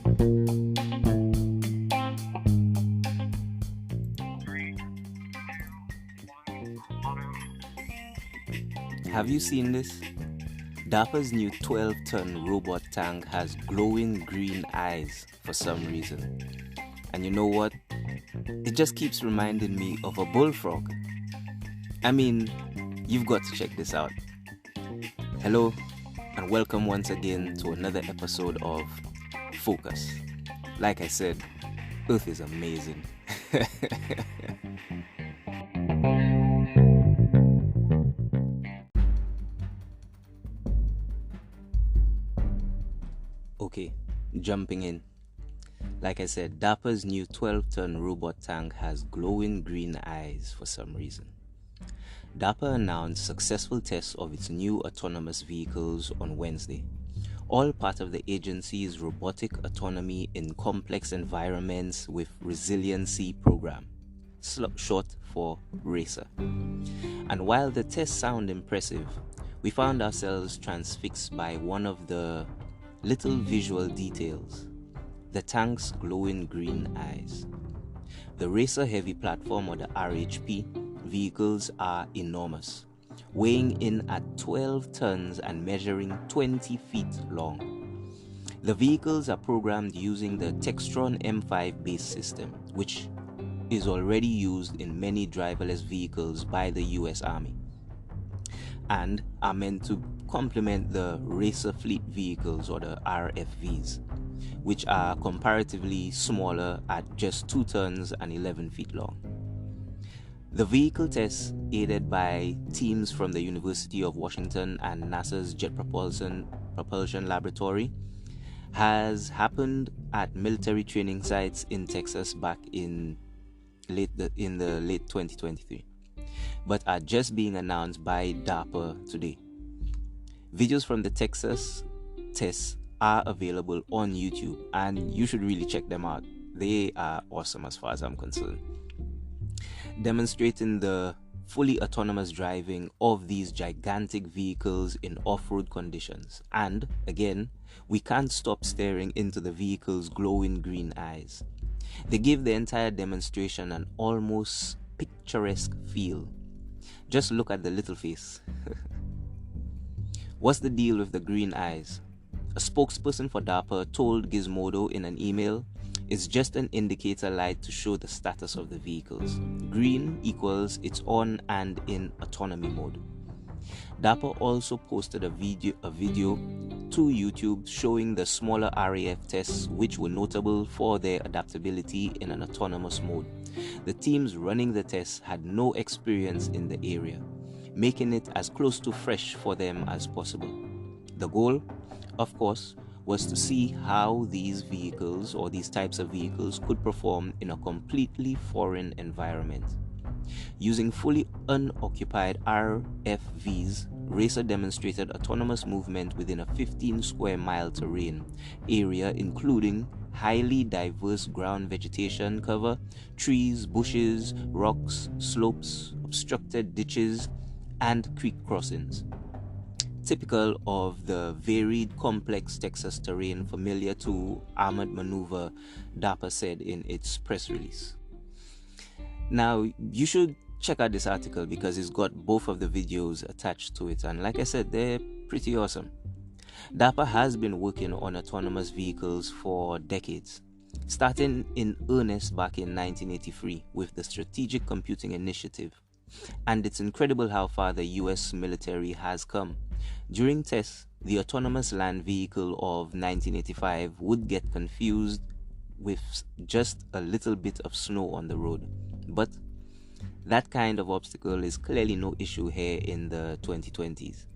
Have you seen this? Darpa'S new 12-ton robot tank has glowing green eyes for some reason. And you know what? It just keeps reminding me of a bullfrog. I mean, you've got to check this out. Hello, and welcome once again to another episode of Focus. Like I said, Earth is amazing. Okay, jumping in. Like I said, Darpa'S new 12-ton robot tank has glowing green eyes for some reason. Darpa announced successful tests of its new autonomous vehicles on Wednesday, all part of the agency's Robotic Autonomy in Complex Environments with Resiliency program, short for RACER. And while the tests sound impressive, we found ourselves transfixed by one of the little visual details: the tank's glowing green eyes. The RACER Heavy Platform, or the RHP, vehicles are enormous, weighing in at 12 tons and measuring 20 feet long. The vehicles are programmed using the Textron M5 base system, which is already used in many driverless vehicles by the US Army, and are meant to complement the RACER fleet vehicles, or the RFVs, which are comparatively smaller at just 2 tons and 11 feet long. The vehicle tests, aided by teams from the University of Washington and NASA's Jet Propulsion Laboratory, has happened at military training sites in Texas back in the late 2023, but are just being announced by DARPA today. Videos from the Texas tests are available on YouTube, and you should really check them out. They are awesome as far as I'm concerned, demonstrating the fully autonomous driving of these gigantic vehicles in off-road conditions. And again, we can't stop staring into the vehicle's glowing green eyes. They give the entire demonstration an almost picturesque feel. Just look at the little face. What's the deal with the green eyes? A spokesperson for DARPA told Gizmodo in an email, "It's just an indicator light to show the status of the vehicles. Green equals it's on and in autonomy mode." DARPA also posted a video to YouTube showing the smaller RAF tests, which were notable for their adaptability in an autonomous mode. The teams running the tests had no experience in the area, making it as close to fresh for them as possible. The goal, of course, was to see how these vehicles, or these types of vehicles, could perform in a completely foreign environment. Using fully unoccupied RFVs, RACER demonstrated autonomous movement within a 15 square mile terrain area, including highly diverse ground vegetation cover, trees, bushes, rocks, slopes, obstructed ditches, and creek crossings, typical of the varied, complex Texas terrain familiar to armored maneuver, DARPA said in its press release. Now, you should check out this article because it's got both of the videos attached to it, and like I said, they're pretty awesome. DARPA has been working on autonomous vehicles for decades, starting in earnest back in 1983 with the Strategic Computing Initiative. And it's incredible how far the US military has come. During tests, the autonomous land vehicle of 1985 would get confused with just a little bit of snow on the road. But that kind of obstacle is clearly no issue here in the 2020s.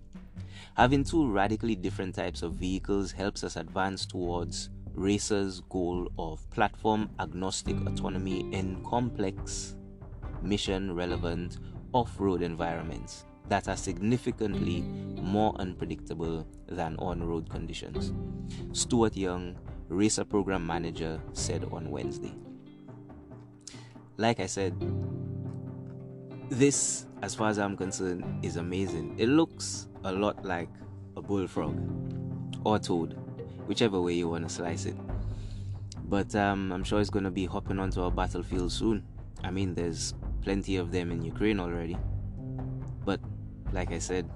Having two radically different types of vehicles helps us advance towards RACER's goal of platform agnostic autonomy in complex, mission-relevant off-road environments that are significantly more unpredictable than on-road conditions, Stuart Young, RACER Program Manager, said on Wednesday. Like I said, this, as far as I'm concerned, is amazing. It looks a lot like a bullfrog or toad, whichever way you want to slice it. But I'm sure it's going to be hopping onto a battlefield soon. I mean, there's plenty of them in Ukraine already. But like I said,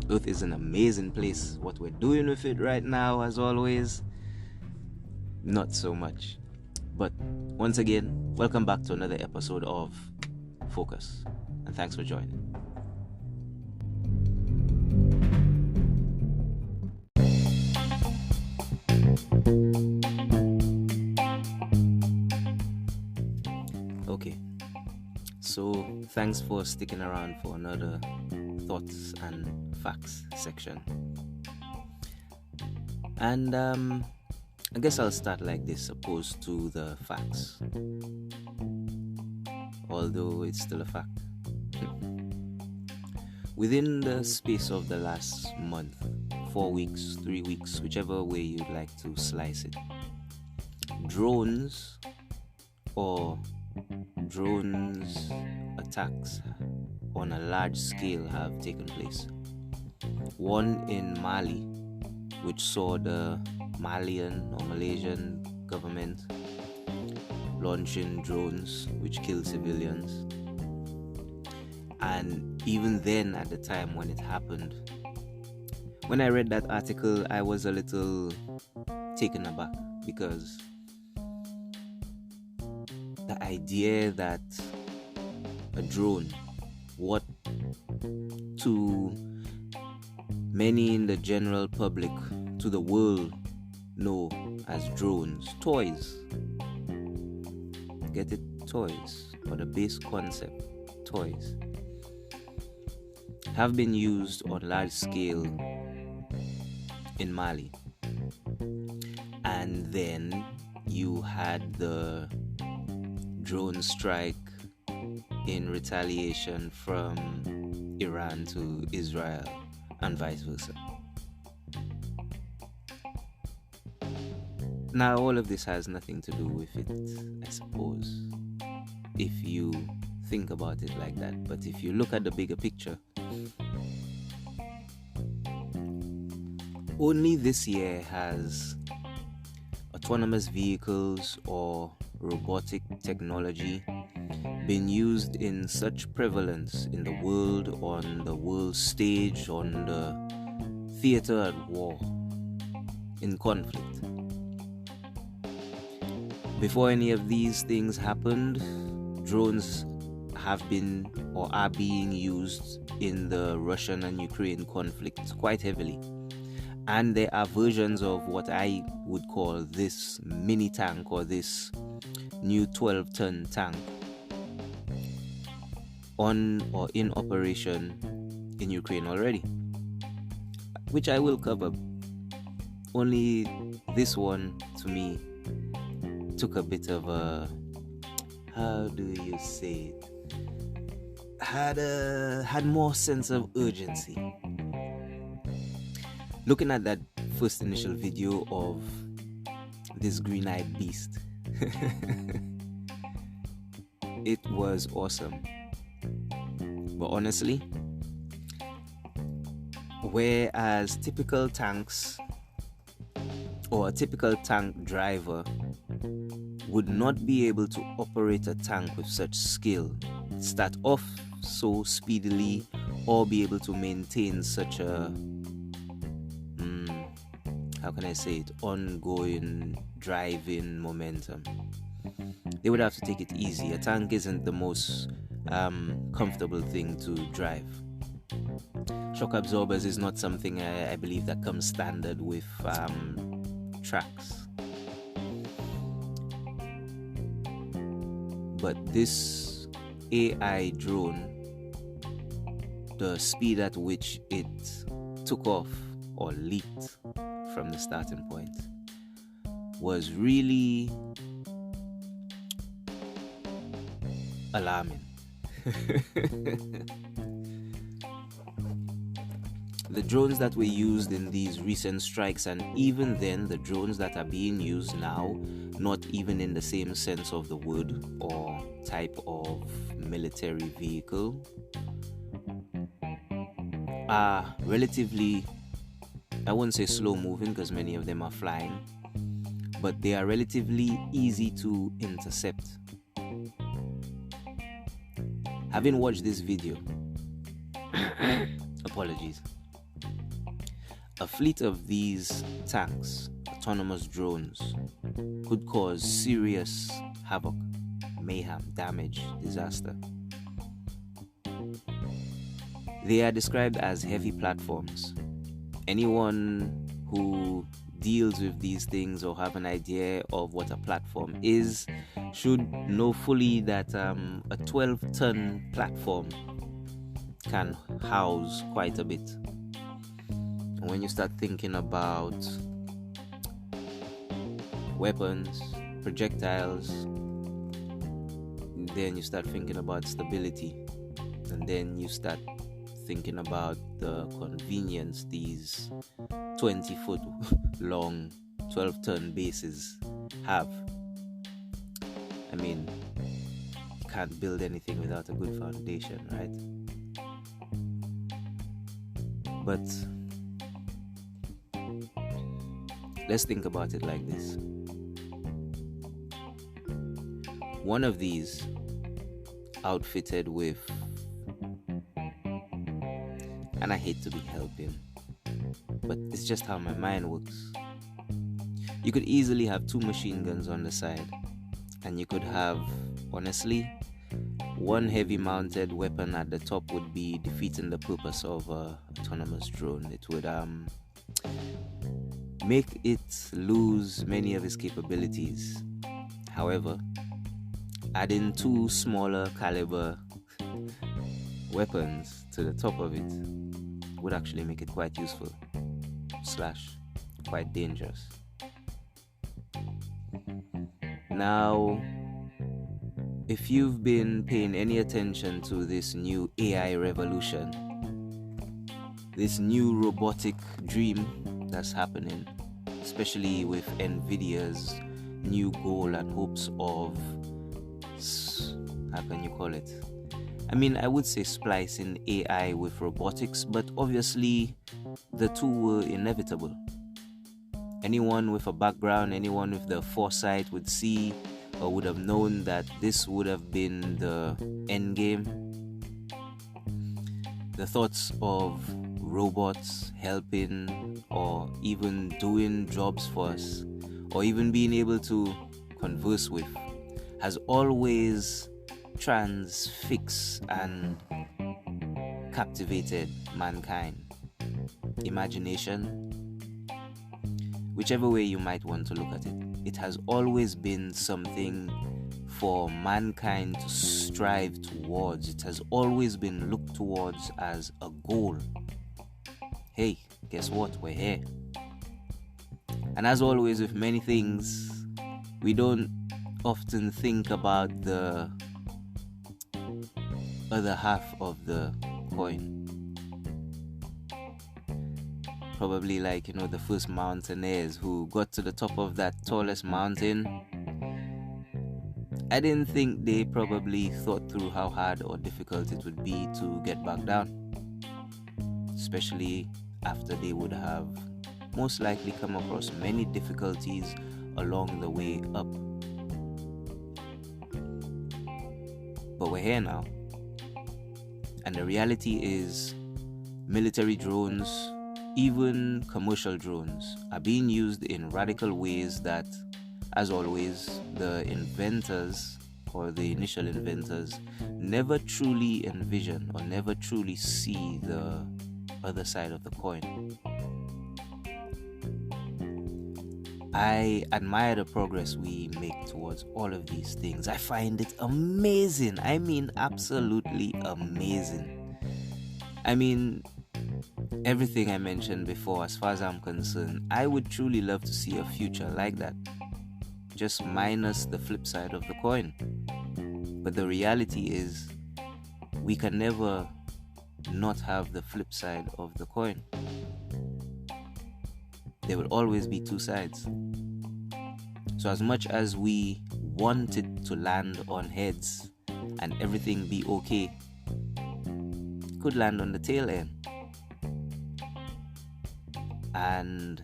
Earth is an amazing place. What we're doing with it right now, as always, not so much. But once again, welcome back to another episode of Focus, and thanks for joining. Okay, so thanks for sticking around for another thoughts and facts section. And I guess I'll start like this, opposed to the facts, although it's still a fact. Within the space of the last month, 4 weeks, 3 weeks, whichever way you'd like to slice it, drones attacks on a large scale have taken place. One in Mali, which saw the Malian or Malaysian government launching drones which killed civilians. And even then, at the time when it happened, when I read that article, I was a little taken aback, because the idea that a drone, what to many in the general public, to the world, know as drones, toys, get it, toys, or the base concept, toys, have been used on large scale in Mali. And then you had the drone strike in retaliation from Iran to Israel and vice versa. Now, all of this has nothing to do with it, I suppose, if you think about it like that. But if you look at the bigger picture, only this year has autonomous vehicles or robotic technology been used in such prevalence in the world, on the world stage, on the theater at war, in conflict. Before any of these things happened, drones have been or are being used in the Russian and Ukraine conflict quite heavily. And there are versions of what I would call this mini tank, or this new 12-ton tank, on or in operation in Ukraine already, which I will cover. Only this one, to me, took a bit of a, how do you say it, had more sense of urgency. Looking at that first initial video of this green-eyed beast, it was awesome. But honestly, whereas typical tanks or a typical tank driver would not be able to operate a tank with such skill, start off so speedily, or be able to maintain such a how can I say it, ongoing driving momentum. They would have to take it easy. A tank isn't the most comfortable thing to drive. Shock absorbers is not something I believe that comes standard with tracks. But this AI drone, the speed at which it took off or leaped from the starting point, was really alarming. The drones that were used in these recent strikes, and even then the drones that are being used now, not even in the same sense of the word or type of military vehicle, are relatively, I wouldn't say slow moving because many of them are flying, but they are relatively easy to intercept. Having watched this video, apologies, a fleet of these tanks, autonomous drones, could cause serious havoc, mayhem, damage, disaster. They are described as heavy platforms. Anyone who deals with these things or have an idea of what a platform is should know fully that a 12-ton platform can house quite a bit. And when you start thinking about weapons, projectiles, then you start thinking about stability, and then you start thinking about the convenience these 20-foot long 12-ton bases have. I mean, you can't build anything without a good foundation, right? But let's think about it like this. One of these outfitted with, and I hate to be helping, but it's just how my mind works. You could easily have 2 machine guns on the side, and you could have, honestly, one heavy mounted weapon at the top would be defeating the purpose of an autonomous drone. It would make it lose many of its capabilities. However, adding 2 smaller caliber weapons to the top of it would actually make it quite useful / quite dangerous. Now, if you've been paying any attention to this new AI revolution, this new robotic dream that's happening, especially with NVIDIA's new goal and hopes of, how can you call it? I mean, I would say splicing AI with robotics, but obviously the two were inevitable. Anyone with a background, anyone with the foresight would see or would have known that this would have been the end game. The thoughts of robots helping or even doing jobs for us, or even being able to converse with, has always transfixed and captivated mankind. Imagination, whichever way you might want to look at it, it has always been something for mankind to strive towards. It has always been looked towards as a goal. Hey, guess what? We're here. And as always with many things, we don't often think about the other half of the coin. Probably like, the first mountaineers who got to the top of that tallest mountain. I didn't think they probably thought through how hard or difficult it would be to get back down, especially after they would have most likely come across many difficulties along the way up. But we're here now, and the reality is military drones, even commercial drones, are being used in radical ways that, as always, the inventors or the initial inventors never truly envision or never truly see the other side of the coin. I admire the progress we make towards all of these things. I find it amazing. I mean, absolutely amazing. I mean, everything I mentioned before, as far as I'm concerned, I would truly love to see a future like that. Just minus the flip side of the coin. But the reality is, we can never not have the flip side of the coin. There will always be two sides. So as much as we want it to land on heads and everything be okay, it could land on the tail end. And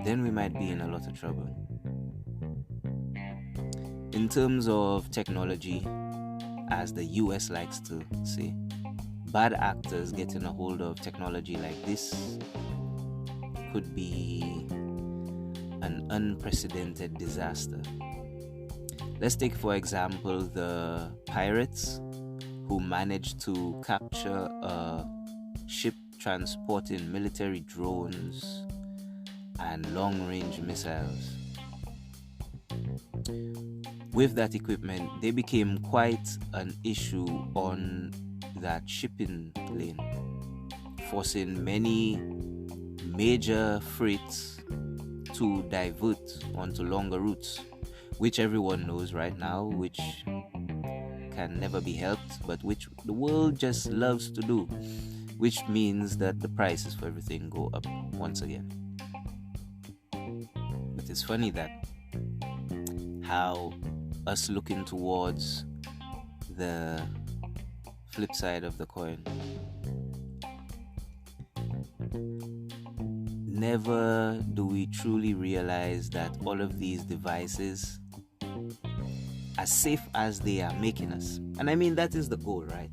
then we might be in a lot of trouble. In terms of technology, as the US likes to say, bad actors getting a hold of technology like this could be an unprecedented disaster. Let's take, for example, the pirates who managed to capture a ship transporting military drones and long-range missiles. With that equipment, they became quite an issue on that shipping lane, forcing many major freights to divert onto longer routes, which everyone knows right now, which can never be helped, but which the world just loves to do, which means that the prices for everything go up once again. But it's funny that how us looking towards the flip side of the coin, never do we truly realize that all of these devices, as safe as they are making us, and I mean that is the goal, right?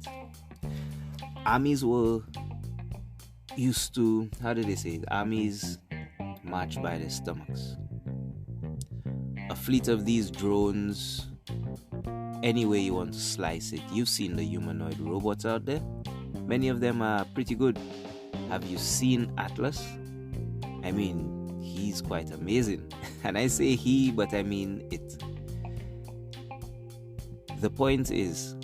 Armies were used to, how did they say it? Armies march by their stomachs. A fleet of these drones, any way you want to slice it. You've seen the humanoid robots out there. Many of them are pretty good. Have you seen Atlas? I mean, he's quite amazing. And I say he, but I mean it. The point is,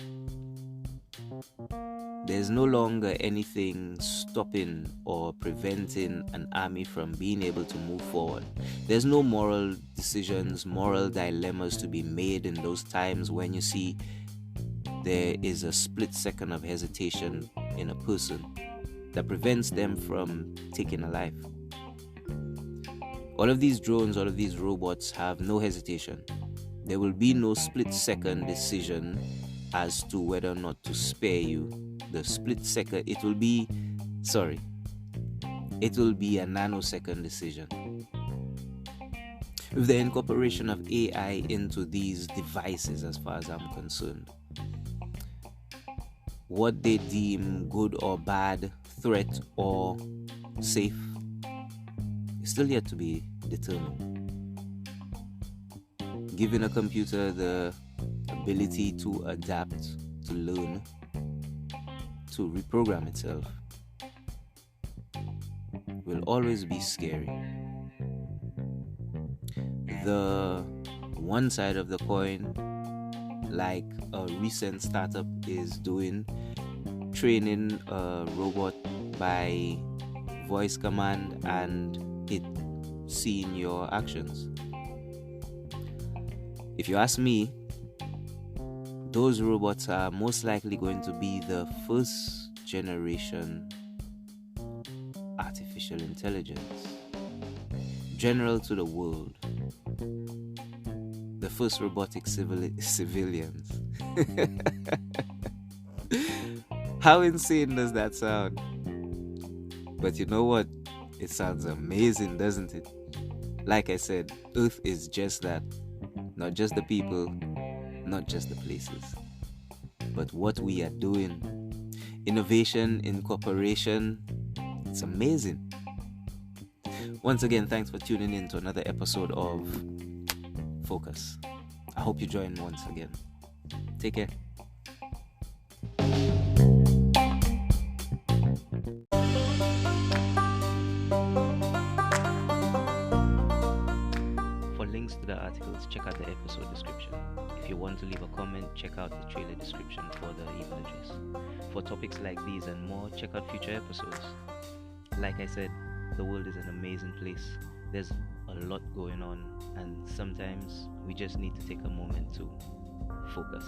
there's no longer anything stopping or preventing an army from being able to move forward. There's no moral decisions, moral dilemmas to be made in those times when you see there is a split second of hesitation in a person that prevents them from taking a life. All of these drones, all of these robots have no hesitation. There will be no split second decision as to whether or not to spare you. The split second, it will be a nanosecond decision. With the incorporation of AI into these devices, as far as I'm concerned, what they deem good or bad, threat or safe, is still yet to be determined. Giving a computer the ability to adapt, to learn, to reprogram itself, will always be scary. The one side of the coin, like a recent startup is doing, training a robot by voice command and it seeing your actions. If you ask me, those robots are most likely going to be the first generation artificial intelligence, general to the world, the first robotic civilians. How insane does that sound? But you know what? It sounds amazing, doesn't it? Like I said, Earth is just that. Not just the people, not just the places, but what we are doing. Innovation, incorporation, it's amazing. Once again, thanks for tuning in to another episode of Focus. I hope you join once again. Take care. For links to the articles, check out the episode description. If you want to leave a comment, check out the trailer description for the email address. For topics like these and more, check out future episodes. Like I said, the world is an amazing place. There's a lot going on, and sometimes we just need to take a moment to focus.